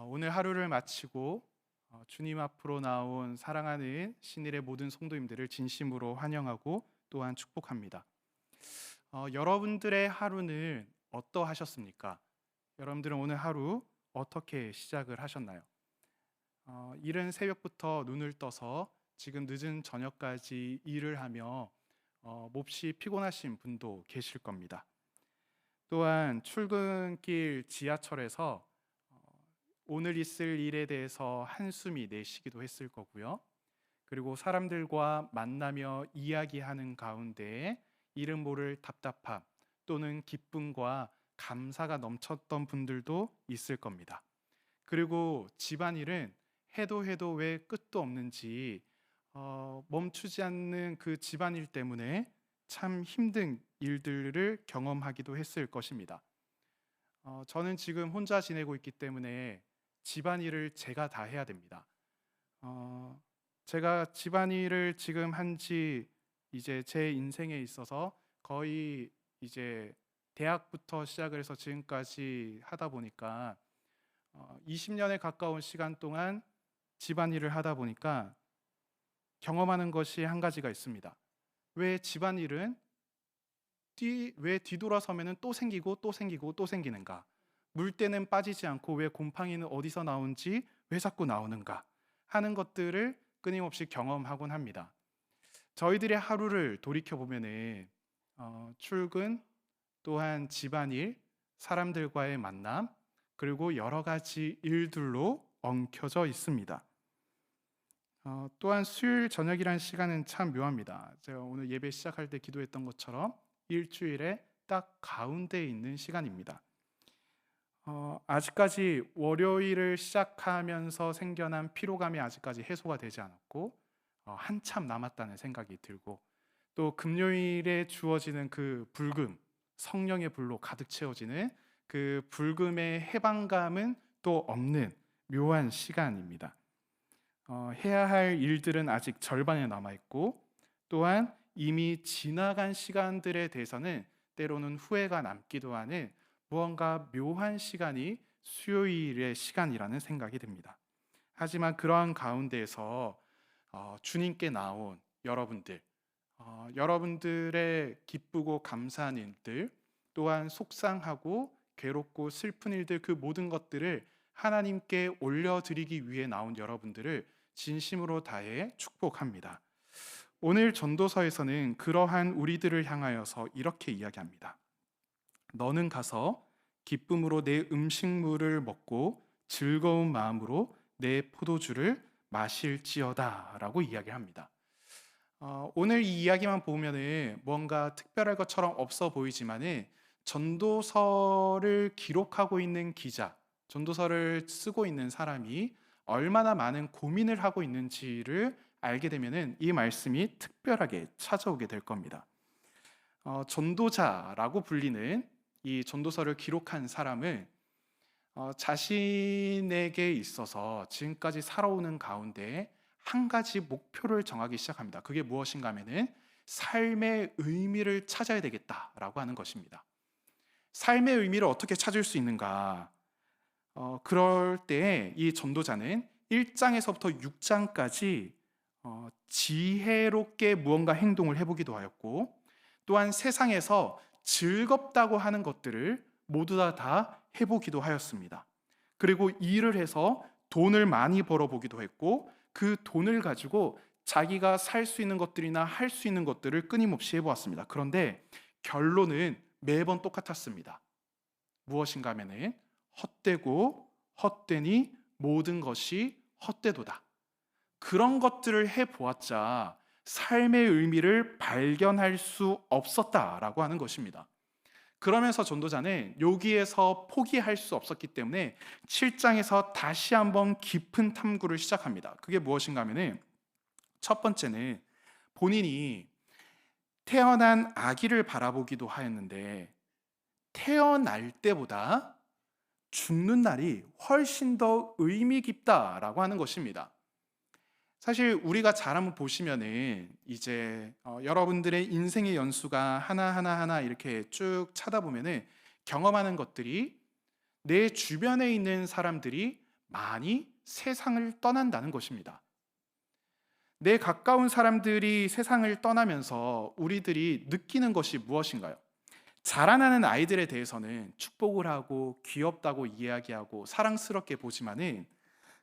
오늘 하루를 마치고 주님 앞으로 나온 사랑하는 신일의 모든 성도님들을 진심으로 환영하고 또한 축복합니다. 여러분들의 하루는 어떠하셨습니까? 여러분들은 오늘 하루 어떻게 시작을 하셨나요? 이른 새벽부터 눈을 떠서 지금 늦은 저녁까지 일을 하며 몹시 피곤하신 분도 계실 겁니다. 또한 출근길 지하철에서 오늘 있을 일에 대해서 한숨이 내쉬기도 했을 거고요. 그리고 사람들과 만나며 이야기하는 가운데 이름 모를 답답함 또는 기쁨과 감사가 넘쳤던 분들도 있을 겁니다. 그리고 집안일은 해도 해도 왜 끝도 없는지 멈추지 않는 그 집안일 때문에 참 힘든 일들을 경험하기도 했을 것입니다. 저는 지금 혼자 지내고 있기 때문에 집안일을 제가 다 해야 됩니다. 제가 집안일을 지금 한지 이제 제 인생에 있어서 거의 이제 대학부터 시작을 해서 지금까지 하다 보니까 20년에 가까운 시간 동안 집안일을 하다 보니까 경험하는 것이 한 가지가 있습니다. 왜 집안일은 왜 뒤돌아서면 또 생기고 또 생기고 또 생기는가? 물때는 빠지지 않고 왜 곰팡이는 어디서 나온지 왜 자꾸 나오는가 하는 것들을 끊임없이 경험하곤 합니다. 저희들의 하루를 돌이켜보면 출근, 또한 집안일, 사람들과의 만남, 그리고 여러 가지 일들로 엉켜져 있습니다. 또한 수요일 저녁이라는 시간은 참 묘합니다. 제가 오늘 예배 시작할 때 기도했던 것처럼 일주일에 딱 가운데에 있는 시간입니다. 아직까지 월요일을 시작하면서 생겨난 피로감이 아직까지 해소가 되지 않았고 한참 남았다는 생각이 들고, 또 금요일에 주어지는 그 불금, 성령의 불로 가득 채워지는 그 불금의 해방감은 또 없는 묘한 시간입니다. 해야 할 일들은 아직 절반에 남아있고, 또한 이미 지나간 시간들에 대해서는 때로는 후회가 남기도 하는 무언가 묘한 시간이 수요일의 시간이라는 생각이 듭니다. 하지만 그러한 가운데에서 주님께 나온 여러분들, 여러분들의 기쁘고 감사한 일들, 또한 속상하고 괴롭고 슬픈 일들, 그 모든 것들을 하나님께 올려드리기 위해 나온 여러분들을 진심으로 다해 축복합니다. 오늘 전도서에서는 그러한 우리들을 향하여서 이렇게 이야기합니다. 너는 가서 기쁨으로 내 음식물을 먹고 즐거운 마음으로 내 포도주를 마실지어다 라고 이야기합니다. 오늘 이 이야기만 보면 뭔가 특별할 것처럼 없어 보이지만 전도서를 기록하고 있는 기자, 전도서를 쓰고 있는 사람이 얼마나 많은 고민을 하고 있는지를 알게 되면 이 말씀이 특별하게 찾아오게 될 겁니다. 전도자라고 불리는 이 전도서를 기록한 사람은 자신에게 있어서 지금까지 살아오는 가운데 한 가지 목표를 정하기 시작합니다. 그게 무엇인가 하면은 삶의 의미를 찾아야 되겠다라고 하는 것입니다. 삶의 의미를 어떻게 찾을 수 있는가? 그럴 때 이 전도자는 1장에서부터 6장까지 지혜롭게 무언가 행동을 해보기도 하였고, 또한 세상에서 즐겁다고 하는 것들을 모두 다 해보기도 하였습니다. 그리고 일을 해서 돈을 많이 벌어보기도 했고, 그 돈을 가지고 자기가 살 수 있는 것들이나 할 수 있는 것들을 끊임없이 해보았습니다. 그런데 결론은 매번 똑같았습니다. 무엇인가 하면은 헛되고 헛되니 모든 것이 헛되도다. 그런 것들을 해보았자 삶의 의미를 발견할 수 없었다라고 하는 것입니다. 그러면서 전도자는 여기에서 포기할 수 없었기 때문에 7장에서 다시 한번 깊은 탐구를 시작합니다. 그게 무엇인가 하면은 첫 번째는 본인이 태어난 아기를 바라보기도 하였는데 태어날 때보다 죽는 날이 훨씬 더 의미 깊다라고 하는 것입니다. 사실 우리가 잘 한번 보시면은 이제 여러분들의 인생의 연수가 하나 이렇게 쭉 찾아보면은 경험하는 것들이 내 주변에 있는 사람들이 많이 세상을 떠난다는 것입니다. 내 가까운 사람들이 세상을 떠나면서 우리들이 느끼는 것이 무엇인가요? 자라나는 아이들에 대해서는 축복을 하고 귀엽다고 이야기하고 사랑스럽게 보지만은,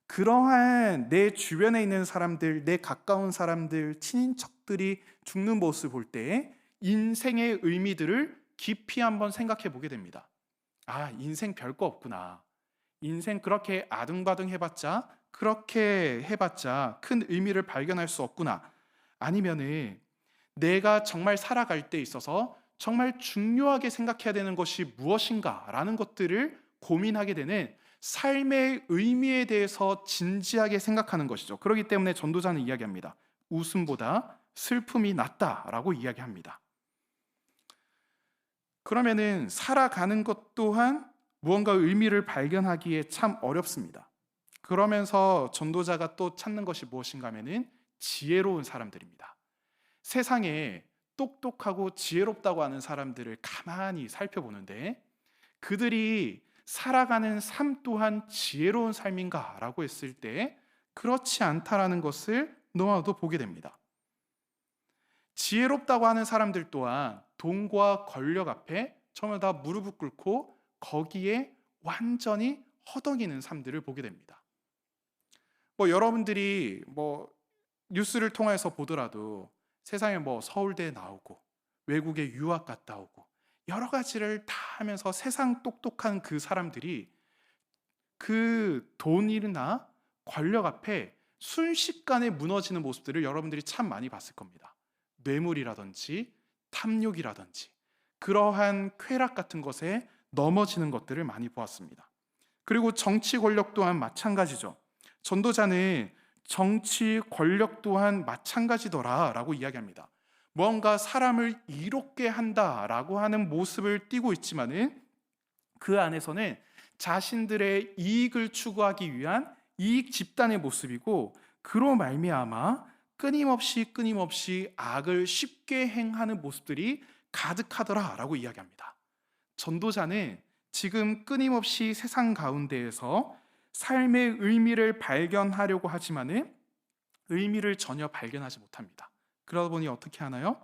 그러한 내 주변에 있는 사람들, 내 가까운 사람들, 친인척들이 죽는 모습을 볼 때 인생의 의미들을 깊이 한번 생각해 보게 됩니다. 아, 인생 별거 없구나. 인생 그렇게 아등바등 해봤자, 그렇게 해봤자 큰 의미를 발견할 수 없구나. 아니면은 내가 정말 살아갈 때 있어서 정말 중요하게 생각해야 되는 것이 무엇인가라는 것들을 고민하게 되는 삶의 의미에 대해서 진지하게 생각하는 것이죠. 그렇기 때문에 전도자는 이야기합니다. 웃음보다 슬픔이 낫다라고 이야기합니다. 그러면은 살아가는 것 또한 무언가 의미를 발견하기에 참 어렵습니다. 그러면서 전도자가 또 찾는 것이 무엇인가 하면은 지혜로운 사람들입니다. 세상에 똑똑하고 지혜롭다고 하는 사람들을 가만히 살펴보는데, 그들이 살아가는 삶 또한 지혜로운 삶인가라고 했을 때 그렇지 않다라는 것을 너와도 보게 됩니다. 지혜롭다고 하는 사람들 또한 돈과 권력 앞에 전부 다 무릎을 꿇고 거기에 완전히 허덕이는 삶들을 보게 됩니다. 여러분들이 뉴스를 통해서 보더라도 세상에 서울대에 나오고 외국에 유학 갔다 오고 여러 가지를 다 하면서 세상 똑똑한 그 사람들이 그 돈이나 권력 앞에 순식간에 무너지는 모습들을 여러분들이 참 많이 봤을 겁니다. 뇌물이라든지 탐욕이라든지 그러한 쾌락 같은 것에 넘어지는 것들을 많이 보았습니다. 그리고 정치 권력 또한 마찬가지죠. 전도자는 정치 권력 또한 마찬가지더라라고 이야기합니다. 뭔가 사람을 이롭게 한다라고 하는 모습을 띠고 있지만은 그 안에서는 자신들의 이익을 추구하기 위한 이익 집단의 모습이고, 그로 말미암아 끊임없이 악을 쉽게 행하는 모습들이 가득하더라라고 이야기합니다. 전도자는 지금 끊임없이 세상 가운데에서 삶의 의미를 발견하려고 하지만은 의미를 전혀 발견하지 못합니다. 그러다 보니 어떻게 하나요?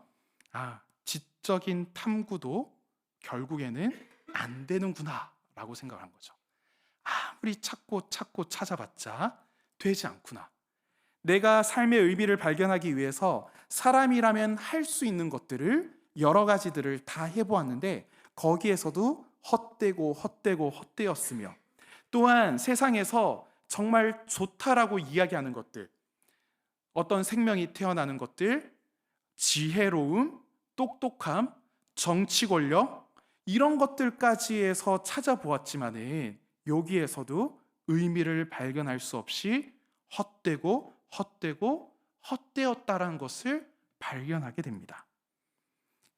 지적인 탐구도 결국에는 안 되는구나 라고 생각한 거죠. 아무리 찾고 찾아봤자 되지 않구나. 내가 삶의 의미를 발견하기 위해서 사람이라면 할 수 있는 것들을 여러 가지들을 다 해보았는데 거기에서도 헛되었으며, 또한 세상에서 정말 좋다라고 이야기하는 것들, 어떤 생명이 태어나는 것들, 지혜로움, 똑똑함, 정치 권력, 이런 것들까지 해서 찾아보았지만은 여기에서도 의미를 발견할 수 없이 헛되었다라는 것을 발견하게 됩니다.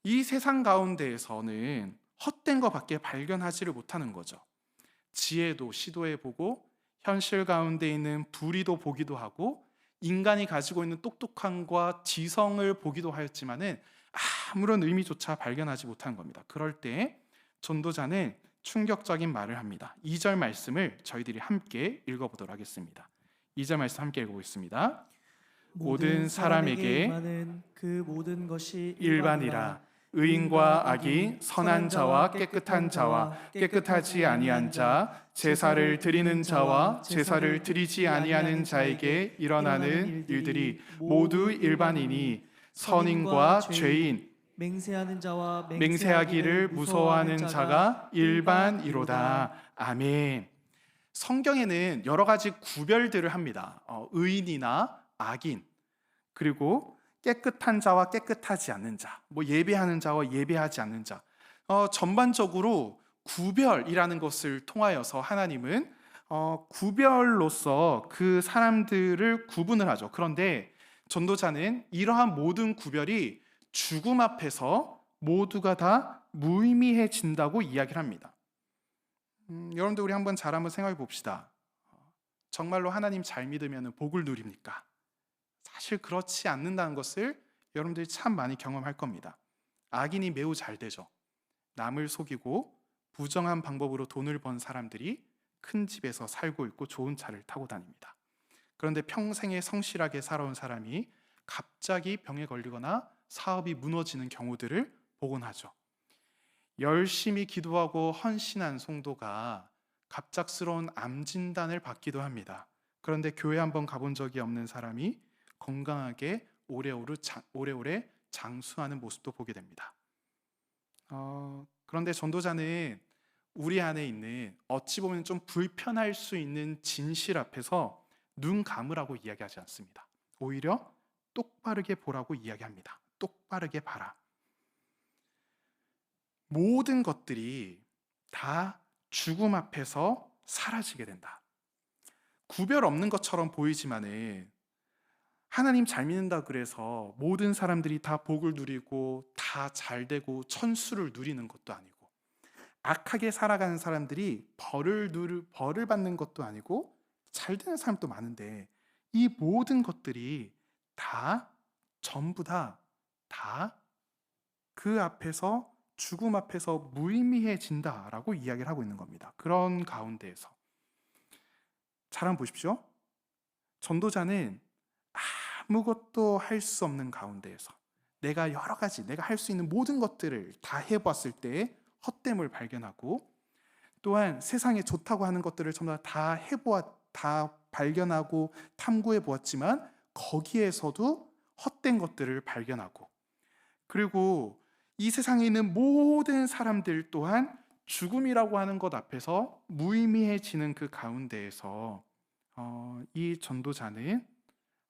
이 세상 가운데에서는 헛된 것밖에 발견하지를 못하는 거죠. 지혜도 시도해보고 현실 가운데 있는 불의도 보기도 하고 인간이 가지고 있는 똑똑함과 지성을 보기도 하였지만은 아무런 의미조차 발견하지 못한 겁니다. 그럴 때 전도자는 충격적인 말을 합니다. 2절 말씀을 저희들이 함께 읽어보도록 하겠습니다. 2절 말씀 함께 읽어보겠습니다. 모든 사람에게 임하는 그 모든 것이 일반이라. 의인과 악인, 선한 자와 깨끗한 자와 깨끗하지 아니한 자, 제사를 드리는 자와 제사를 드리지 아니하는 자에게 일어나는 일들이 모두 일반이니 선인과 죄인, 맹세하는 자와 맹세하기를 무서워하는 자가 일반이로다. 아멘. 성경에는 여러 가지 구별들을 합니다. 의인이나 악인, 그리고 깨끗한 자와 깨끗하지 않는 자, 예배하는 자와 예배하지 않는 자, 전반적으로 구별이라는 것을 통하여서 하나님은 구별로서 그 사람들을 구분을 하죠. 그런데 전도자는 이러한 모든 구별이 죽음 앞에서 모두가 다 무의미해진다고 이야기를 합니다. 여러분들 우리 한번 생각해 봅시다. 정말로 하나님 잘 믿으면 복을 누립니까? 사실 그렇지 않는다는 것을 여러분들이 참 많이 경험할 겁니다. 악인이 매우 잘 되죠. 남을 속이고 부정한 방법으로 돈을 번 사람들이 큰 집에서 살고 있고 좋은 차를 타고 다닙니다. 그런데 평생에 성실하게 살아온 사람이 갑자기 병에 걸리거나 사업이 무너지는 경우들을 보곤 하죠. 열심히 기도하고 헌신한 성도가 갑작스러운 암 진단을 받기도 합니다. 그런데 교회 한번 가본 적이 없는 사람이 건강하게 오래오래 장수하는 모습도 보게 됩니다. 그런데 전도자는 우리 안에 있는 어찌 보면 좀 불편할 수 있는 진실 앞에서 눈 감으라고 이야기하지 않습니다. 오히려 똑바르게 보라고 이야기합니다. 똑바르게 봐라. 모든 것들이 다 죽음 앞에서 사라지게 된다. 구별 없는 것처럼 보이지만은 하나님 잘 믿는다 그래서 모든 사람들이 다 복을 누리고 다 잘되고 천수를 누리는 것도 아니고, 악하게 살아가는 사람들이 벌을 받는 것도 아니고, 잘 되는 사람도 많은데, 이 모든 것들이 다 전부 다 그 앞에서, 죽음 앞에서 무의미해진다라고 이야기를 하고 있는 겁니다. 그런 가운데에서 잘 한번 보십시오. 전도자는 아무것도 할 수 없는 가운데에서 내가 여러 가지 내가 할 수 있는 모든 것들을 다 해보았을 때 헛됨을 발견하고, 또한 세상에 좋다고 하는 것들을 전부 다 발견하고 탐구해 보았지만 거기에서도 헛된 것들을 발견하고, 그리고 이 세상에 있는 모든 사람들 또한 죽음이라고 하는 것 앞에서 무의미해지는 그 가운데에서 이 전도자는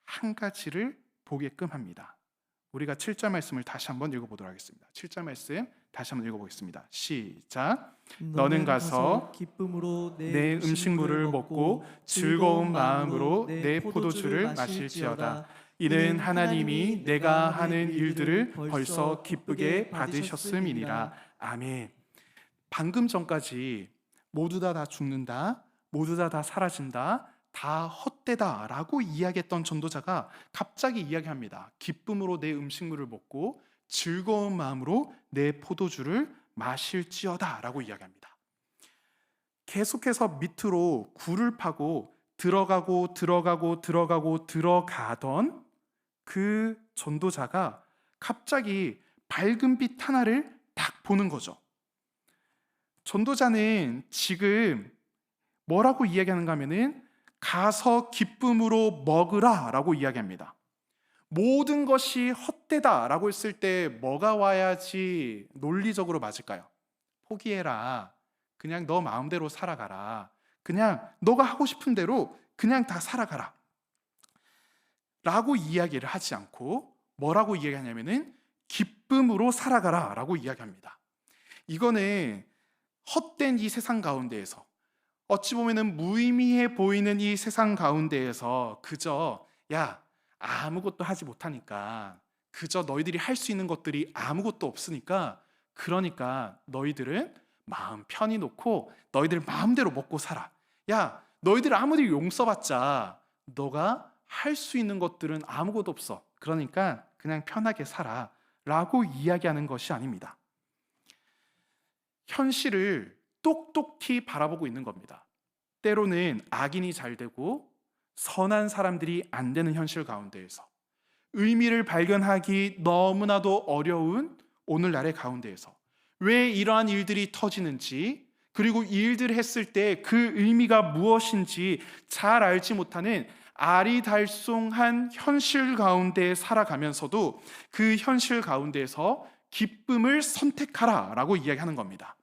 한 가지를 보게끔 합니다. 우리가 7절 말씀을 다시 한번 읽어보도록 하겠습니다. 7절 말씀 다시 한번 읽어보겠습니다. 시작. 너는 가서 기쁨으로 내 음식물을 먹고 즐거운 마음으로 내 포도주를 마실지어다. 이는 하나님이 내가 하는 일들을 벌써 기쁘게 받으셨음이니라. 아멘. 방금 전까지 모두 다 죽는다, 모두 다 사라진다, 다 헛되다라고 이야기했던 전도자가 갑자기 이야기합니다. 기쁨으로 내 음식물을 먹고 즐거운 마음으로 내 포도주를 마실지어다라고 이야기합니다. 계속해서 밑으로 굴을 파고 들어가던 그 전도자가 갑자기 밝은 빛 하나를 딱 보는 거죠. 전도자는 지금 뭐라고 이야기하는가 하면은 가서 기쁨으로 먹으라 라고 이야기합니다. 모든 것이 헛되다 라고 했을 때 뭐가 와야지 논리적으로 맞을까요? 포기해라. 그냥 너 마음대로 살아가라. 그냥 너가 하고 싶은 대로 그냥 다 살아가라 라고 이야기를 하지 않고 뭐라고 이야기하냐면은 기쁨으로 살아가라 라고 이야기합니다. 이거는 헛된 이 세상 가운데에서, 어찌 보면은 무의미해 보이는 이 세상 가운데에서 그저 아무것도 하지 못하니까, 그저 너희들이 할 수 있는 것들이 아무것도 없으니까, 그러니까 너희들은 마음 편히 놓고 너희들 마음대로 먹고 살아. 너희들 아무리 용 써봤자 너가 할 수 있는 것들은 아무것도 없어. 그러니까 그냥 편하게 살아 라고 이야기하는 것이 아닙니다. 현실을 똑똑히 바라보고 있는 겁니다. 때로는 악인이 잘 되고 선한 사람들이 안 되는 현실 가운데에서, 의미를 발견하기 너무나도 어려운 오늘날의 가운데에서 왜 이러한 일들이 터지는지, 그리고 이 일들을 했을 때 그 의미가 무엇인지 잘 알지 못하는 아리달송한 현실 가운데 살아가면서도 그 현실 가운데에서 기쁨을 선택하라 라고 이야기하는 겁니다.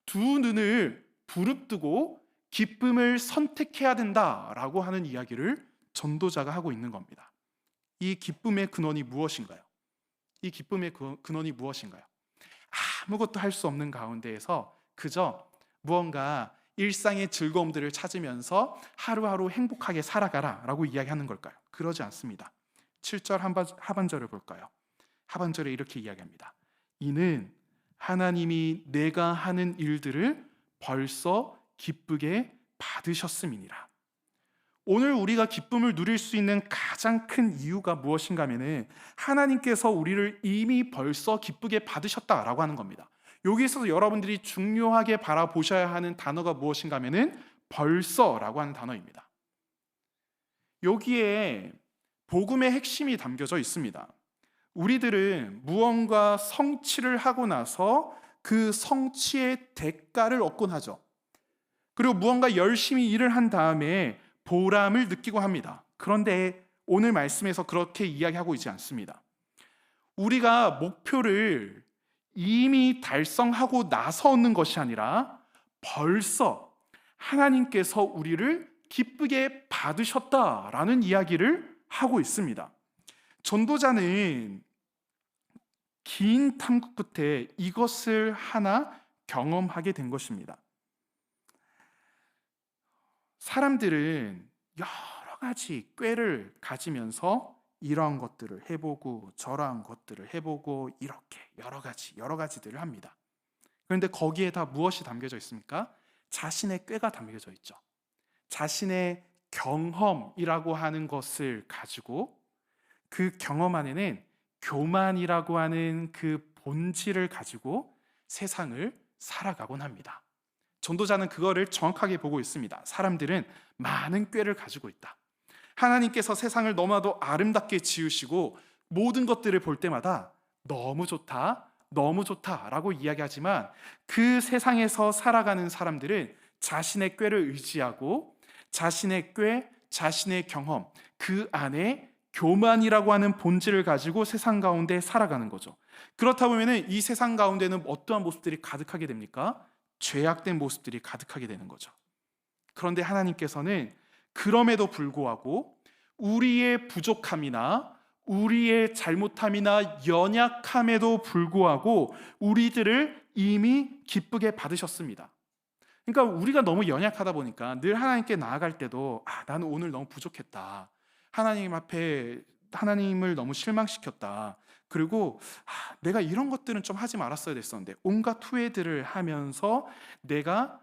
두 눈을 부릅뜨고 기쁨을 선택해야 된다라고 하는 이야기를 전도자가 하고 있는 겁니다. 이 기쁨의 근원이 무엇인가요? 이 기쁨의 근원이 무엇인가요? 아무것도 할 수 없는 가운데에서 그저 무언가 일상의 즐거움들을 찾으면서 하루하루 행복하게 살아가라 라고 이야기하는 걸까요? 그러지 않습니다. 7절 하반절을 볼까요? 하반절에 이렇게 이야기합니다. 이는 하나님이 내가 하는 일들을 벌써 기쁘게 받으셨음이니라. 오늘 우리가 기쁨을 누릴 수 있는 가장 큰 이유가 무엇인가 하면은 하나님께서 우리를 이미 벌써 기쁘게 받으셨다라고 하는 겁니다. 여기서 여러분들이 중요하게 바라보셔야 하는 단어가 무엇인가 하면은 벌써라고 하는 단어입니다. 여기에 복음의 핵심이 담겨져 있습니다. 우리들은 무언가 성취를 하고 나서 그 성취의 대가를 얻곤 하죠. 그리고 무언가 열심히 일을 한 다음에 보람을 느끼고 합니다. 그런데 오늘 말씀에서 그렇게 이야기하고 있지 않습니다. 우리가 목표를 이미 달성하고 나서 얻는 것이 아니라 벌써 하나님께서 우리를 기쁘게 받으셨다라는 이야기를 하고 있습니다. 전도자는 긴 탐구 끝에 이것을 하나 경험하게 된 것입니다. 사람들은 여러 가지 꾀를 가지면서 이러한 것들을 해보고 저러한 것들을 해보고 이렇게 여러 가지들을 합니다. 그런데 거기에 다 무엇이 담겨져 있습니까? 자신의 꾀가 담겨져 있죠. 자신의 경험이라고 하는 것을 가지고 그 경험 안에는 교만이라고 하는 그 본질을 가지고 세상을 살아가곤 합니다. 전도자는 그거를 정확하게 보고 있습니다. 사람들은 많은 꾀를 가지고 있다. 하나님께서 세상을 너무나도 아름답게 지으시고 모든 것들을 볼 때마다 너무 좋다, 너무 좋다라고 이야기하지만 그 세상에서 살아가는 사람들은 자신의 꾀를 의지하고 자신의 꾀, 자신의 경험, 그 안에 교만이라고 하는 본질을 가지고 세상 가운데 살아가는 거죠. 그렇다 보면 이 세상 가운데는 어떠한 모습들이 가득하게 됩니까? 죄악된 모습들이 가득하게 되는 거죠. 그런데 하나님께서는 그럼에도 불구하고 우리의 부족함이나 우리의 잘못함이나 연약함에도 불구하고 우리들을 이미 기쁘게 받으셨습니다. 그러니까 우리가 너무 연약하다 보니까 늘 하나님께 나아갈 때도 나는 오늘 너무 부족했다. 하나님 앞에 하나님을 너무 실망시켰다. 그리고 내가 이런 것들은 좀 하지 말았어야 됐었는데 온갖 후회들을 하면서 내가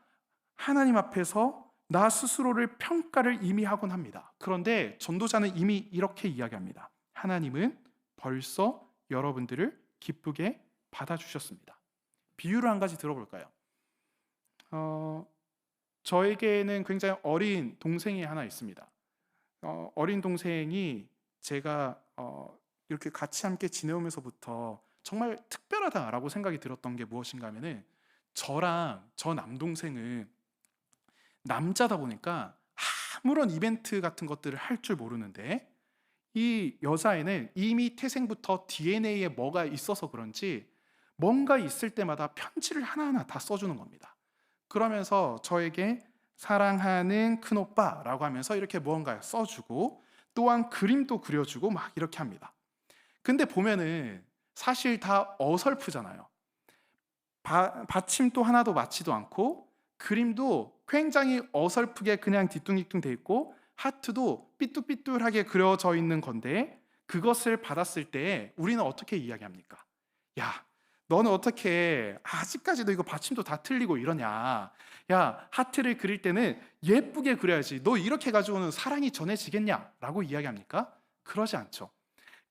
하나님 앞에서 나 스스로를 평가를 이미 하곤 합니다. 그런데 전도자는 이미 이렇게 이야기합니다. 하나님은 벌써 여러분들을 기쁘게 받아주셨습니다. 비유를 한 가지 들어볼까요? 저에게는 굉장히 어린 동생이 하나 있습니다. 어린 동생이 제가 이렇게 같이 함께 지내오면서부터 정말 특별하다라고 생각이 들었던 게 무엇인가 하면은 저랑 저 남동생은 남자다 보니까 아무런 이벤트 같은 것들을 할 줄 모르는데 이 여자애는 이미 태생부터 DNA에 뭐가 있어서 그런지 뭔가 있을 때마다 편지를 하나하나 다 써주는 겁니다. 그러면서 저에게 사랑하는 큰오빠라고 하면서 이렇게 무언가 써주고 또한 그림도 그려주고 막 이렇게 합니다. 근데 보면은 사실 다 어설프잖아요. 받침도 하나도 맞지도 않고 그림도 굉장히 어설프게 그냥 뒤뚱뒤뚱 돼 있고 하트도 삐뚤삐뚤하게 그려져 있는 건데 그것을 받았을 때 우리는 어떻게 이야기합니까? 야, 너는 어떻게 아직까지도 이거 받침도 다 틀리고 이러냐? 야, 하트를 그릴 때는 예쁘게 그려야지. 너 이렇게 가지고는 사랑이 전해지겠냐? 라고 이야기합니까? 그러지 않죠.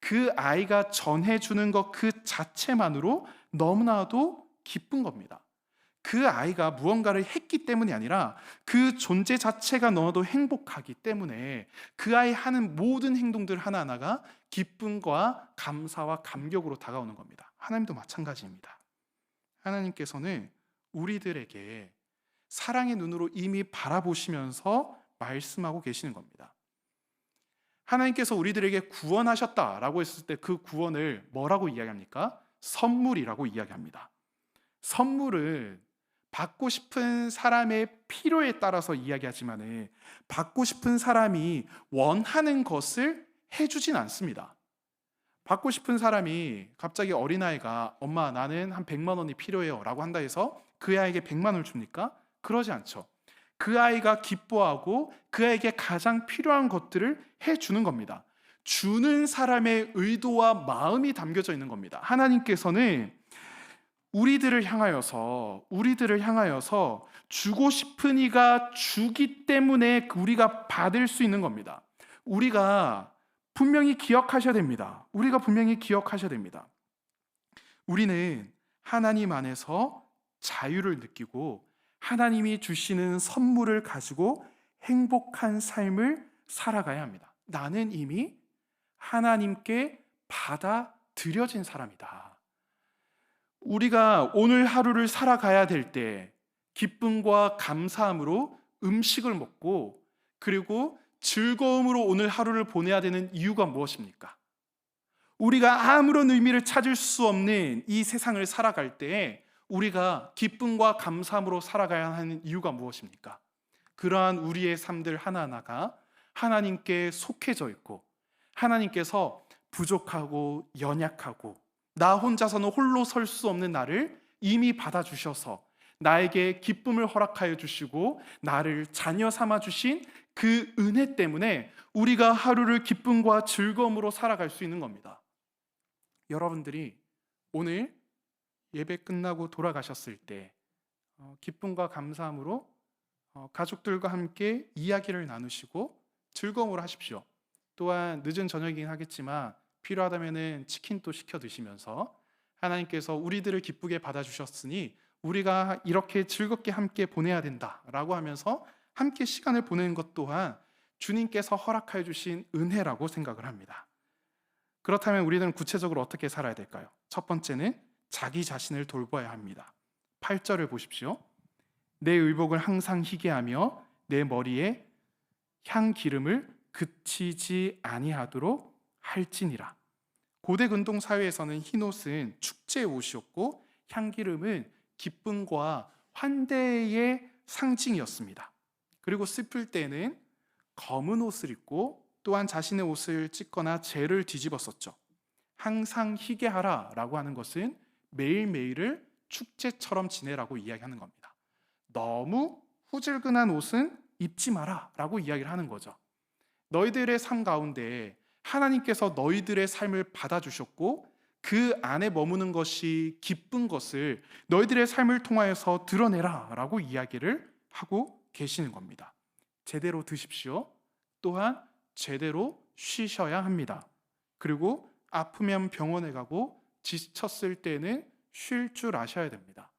그 아이가 전해주는 것 그 자체만으로 너무나도 기쁜 겁니다. 그 아이가 무언가를 했기 때문이 아니라 그 존재 자체가 너무나도 행복하기 때문에 그 아이 하는 모든 행동들 하나하나가 기쁨과 감사와 감격으로 다가오는 겁니다. 하나님도 마찬가지입니다. 하나님께서는 우리들에게 사랑의 눈으로 이미 바라보시면서 말씀하고 계시는 겁니다. 하나님께서 우리들에게 구원하셨다라고 했을 때 그 구원을 뭐라고 이야기합니까? 선물이라고 이야기합니다. 선물은 받고 싶은 사람의 필요에 따라서 이야기하지만 받고 싶은 사람이 원하는 것을 해주진 않습니다. 받고 싶은 사람이 갑자기 어린아이가 엄마 나는 한 100만 원이 필요해요 라고 한다 해서 그 아이에게 100만 원을 줍니까? 그러지 않죠. 그 아이가 기뻐하고 그 아이에게 가장 필요한 것들을 해주는 겁니다. 주는 사람의 의도와 마음이 담겨져 있는 겁니다. 하나님께서는 우리들을 향하여서 주고 싶은 이가 주기 때문에 우리가 받을 수 있는 겁니다. 우리가 분명히 기억하셔야 됩니다. 우리는 하나님 안에서 자유를 느끼고 하나님이 주시는 선물을 가지고 행복한 삶을 살아가야 합니다. 나는 이미 하나님께 받아들여진 사람이다. 우리가 오늘 하루를 살아가야 될 때 기쁨과 감사함으로 음식을 먹고 그리고 즐거움으로 오늘 하루를 보내야 되는 이유가 무엇입니까? 우리가 아무런 의미를 찾을 수 없는 이 세상을 살아갈 때 우리가 기쁨과 감사함으로 살아가야 하는 이유가 무엇입니까? 그러한 우리의 삶들 하나하나가 하나님께 속해져 있고 하나님께서 부족하고 연약하고 나 혼자서는 홀로 설 수 없는 나를 이미 받아주셔서 나에게 기쁨을 허락하여 주시고 나를 자녀 삼아 주신 그 은혜 때문에 우리가 하루를 기쁨과 즐거움으로 살아갈 수 있는 겁니다. 여러분들이 오늘 예배 끝나고 돌아가셨을 때 기쁨과 감사함으로 가족들과 함께 이야기를 나누시고 즐거움으로 하십시오. 또한 늦은 저녁이긴 하겠지만 필요하다면 치킨도 시켜 드시면서 하나님께서 우리들을 기쁘게 받아주셨으니 우리가 이렇게 즐겁게 함께 보내야 된다라고 하면서 함께 시간을 보내는 것 또한 주님께서 허락하여 주신 은혜라고 생각을 합니다. 그렇다면 우리는 구체적으로 어떻게 살아야 될까요? 첫 번째는 자기 자신을 돌봐야 합니다. 8절을 보십시오. 내 의복을 항상 희게 하며 내 머리에 향 기름을 그치지 아니하도록 할지니라. 고대 근동 사회에서는 흰옷은 축제 옷이었고 향기름은 기쁨과 환대의 상징이었습니다. 그리고 슬플 때는 검은 옷을 입고 또한 자신의 옷을 찢거나 재를 뒤집었었죠. 항상 희게 하라라고 하는 것은 매일매일을 축제처럼 지내라고 이야기하는 겁니다. 너무 후질근한 옷은 입지 마라라고 이야기를 하는 거죠. 너희들의 삶 가운데 하나님께서 너희들의 삶을 받아주셨고 그 안에 머무는 것이 기쁜 것을 너희들의 삶을 통하여서 드러내라라고 이야기를 하고 계시는 겁니다. 제대로 드십시오. 또한 제대로 쉬셔야 합니다. 그리고 아프면 병원에 가고 지쳤을 때는 쉴 줄 아셔야 됩니다.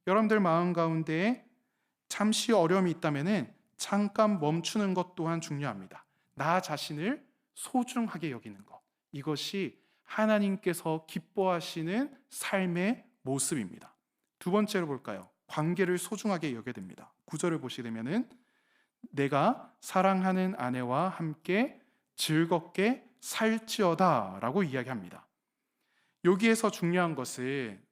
여러분들 마음 가운데 잠시 어려움이 있다면 잠깐 멈추는 것 또한 중요합니다. 나 자신을 소중하게 여기는 것, 이것이 하나님께서 기뻐하시는 삶의 모습입니다. 두 번째로 볼까요? 관계를 소중하게 여겨야 됩니다. 9절을 보시게 되면은 내가 사랑하는 아내와 함께 즐겁게 살지어다 라고 이야기합니다. 여기에서 중요한 것은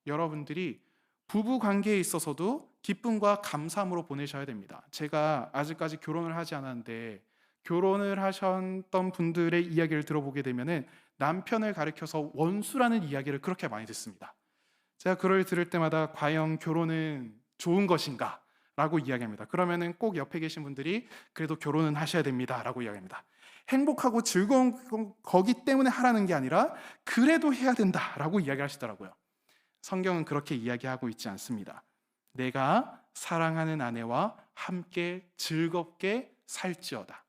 여러분들이 부부 관계에 있어서도 기쁨과 감사함으로 보내셔야 됩니다. 제가 아직까지 결혼을 하지 않았는데 결혼을 하셨던 분들의 이야기를 들어보게 되면은 남편을 가리켜서 원수라는 이야기를 그렇게 많이 듣습니다. 제가 그걸 들을 때마다 과연 결혼은 좋은 것인가? 라고 이야기합니다. 그러면은 꼭 옆에 계신 분들이 그래도 결혼은 하셔야 됩니다. 라고 이야기합니다. 행복하고 즐거운 거기 때문에 하라는 게 아니라 그래도 해야 된다. 라고 이야기하시더라고요. 성경은 그렇게 이야기하고 있지 않습니다. 내가 사랑하는 아내와 함께 즐겁게 살지어다.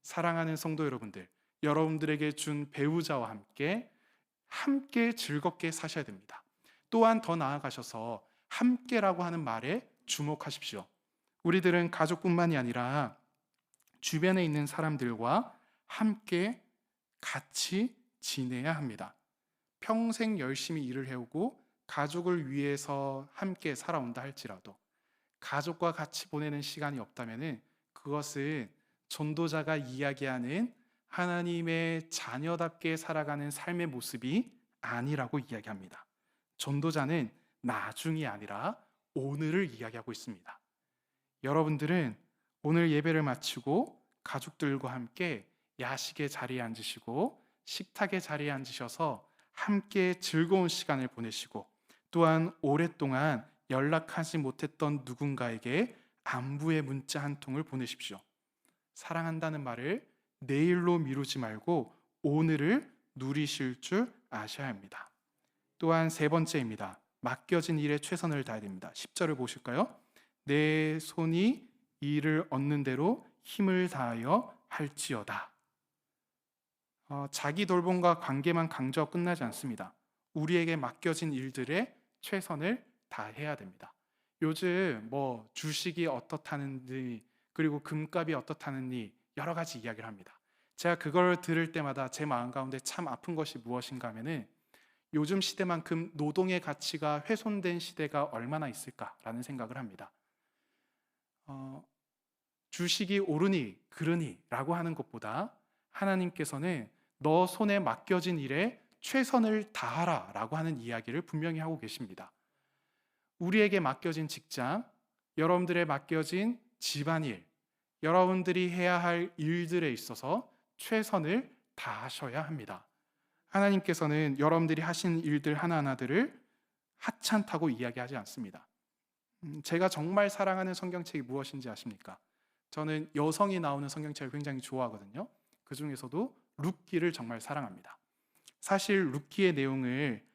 사랑하는 성도 여러분들, 여러분들에게 준 배우자와 함께 즐겁게 사셔야 됩니다. 또한 더 나아가셔서 함께라고 하는 말에 주목하십시오. 우리들은 가족뿐만이 아니라 주변에 있는 사람들과 함께 같이 지내야 합니다. 평생 열심히 일을 해오고 가족을 위해서 함께 살아온다 할지라도 가족과 같이 보내는 시간이 없다면 그것은 전도자가 이야기하는 하나님의 자녀답게 살아가는 삶의 모습이 아니라고 이야기합니다. 전도자는 나중이 아니라 오늘을 이야기하고 있습니다. 여러분들은 오늘 예배를 마치고 가족들과 함께 야식의 자리에 앉으시고 식탁의 자리에 앉으셔서 함께 즐거운 시간을 보내시고 또한 오랫동안 연락하지 못했던 누군가에게 안부의 문자 한 통을 보내십시오. 사랑한다는 말을 내일로 미루지 말고 오늘을 누리실 줄 아셔야 합니다. 또한 세 번째입니다. 맡겨진 일에 최선을 다해야 됩니다. 10절을 보실까요? 내 손이 일을 얻는 대로 힘을 다하여 할지어다. 자기 돌봄과 관계만 강조하고 끝나지 않습니다. 우리에게 맡겨진 일들에 최선을 다해야 됩니다. 요즘 뭐 주식이 어떻다는지 그리고 금값이 어떻다느니 여러 가지 이야기를 합니다. 제가 그걸 들을 때마다 제 마음 가운데 참 아픈 것이 무엇인가 하면은 요즘 시대만큼 노동의 가치가 훼손된 시대가 얼마나 있을까라는 생각을 합니다. 어, 주식이 오르니 그르니라고 하는 것보다 하나님께서는 너 손에 맡겨진 일에 최선을 다하라라고 하는 이야기를 분명히 하고 계십니다. 우리에게 맡겨진 직장, 여러분들의 맡겨진 집안일, 여러분들이 해야 할 일들에 있어서 최선을 다하셔야 합니다. 하나님께서는 여러분들이 하신 일들 하나하나들을 하찮다고 이야기하지 않습니다. 제가 정말 사랑하는 성경책이 무엇인지 아십니까? 저는 여성이 나오는 성경책을 굉장히 좋아하거든요. 그 중에서도 룻기를 정말 사랑합니다. 사실 룻기의 내용을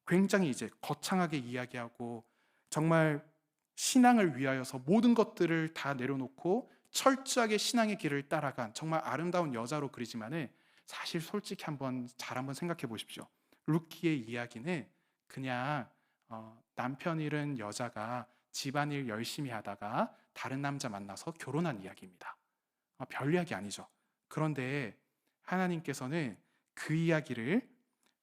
굉장히 이제 거창하게 이야기하고 정말 신앙을 위하여서 모든 것들을 다 내려놓고 철저하게 신앙의 길을 따라간 정말 아름다운 여자로 그리지만은 사실 솔직히 잘 한번 생각해 보십시오. 룻기의 이야기는 그냥 남편 잃은 여자가 집안일 열심히 하다가 다른 남자 만나서 결혼한 이야기입니다. 별 이야기 아니죠. 그런데 하나님께서는 그 이야기를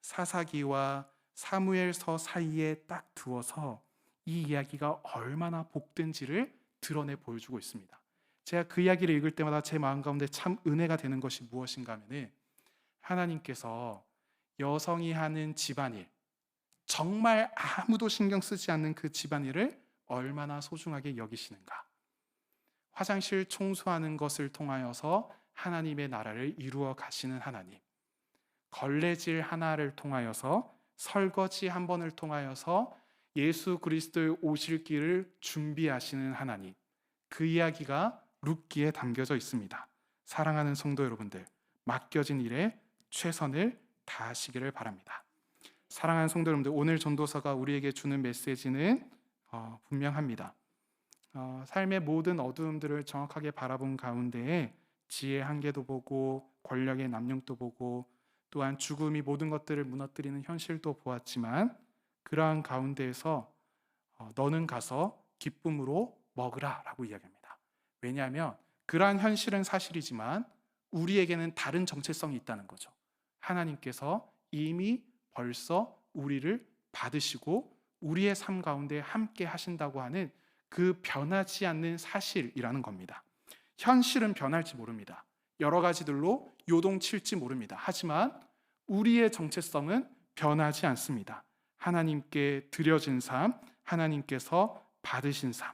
사사기와 사무엘서 사이에 딱 두어서 이 이야기가 얼마나 복된지를 드러내 보여주고 있습니다. 제가 그 이야기를 읽을 때마다 제 마음 가운데 참 은혜가 되는 것이 무엇인가 하면은 하나님께서 여성이 하는 집안일, 정말 아무도 신경 쓰지 않는 그 집안일을 얼마나 소중하게 여기시는가. 화장실 청소하는 것을 통하여서 하나님의 나라를 이루어 가시는 하나님, 걸레질 하나를 통하여서 설거지 한 번을 통하여서 예수 그리스도의 오실 길을 준비하시는 하나님, 그 이야기가 룻기에 담겨져 있습니다. 사랑하는 성도 여러분들, 맡겨진 일에 최선을 다하시기를 바랍니다. 사랑하는 성도 여러분들, 오늘 전도서가 우리에게 주는 메시지는 분명합니다. 삶의 모든 어두움들을 정확하게 바라본 가운데에 지혜의 한계도 보고 권력의 남용도 보고 또한 죽음이 모든 것들을 무너뜨리는 현실도 보았지만 그러한 가운데에서 너는 가서 기쁨으로 먹으라 라고 이야기합니다. 왜냐하면 그러한 현실은 사실이지만 우리에게는 다른 정체성이 있다는 거죠. 하나님께서 이미 벌써 우리를 받으시고 우리의 삶 가운데 함께 하신다고 하는 그 변하지 않는 사실이라는 겁니다. 현실은 변할지 모릅니다. 여러 가지들로 요동칠지 모릅니다. 하지만 우리의 정체성은 변하지 않습니다. 하나님께 드려진 삶, 하나님께서 받으신 삶.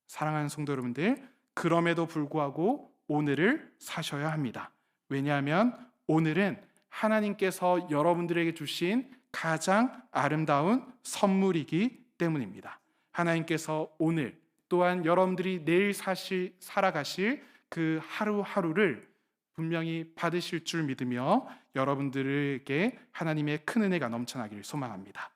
사랑하는 성도 여러분들, 그럼에도 불구하고 오늘을 사셔야 합니다. 왜냐하면 오늘은 하나님께서 여러분들에게 주신 가장 아름다운 선물이기 때문입니다. 하나님께서 오늘 또한 여러분들이 내일 살아가실 그 하루하루를 분명히 받으실 줄 믿으며 여러분들에게 하나님의 큰 은혜가 넘쳐나기를 소망합니다.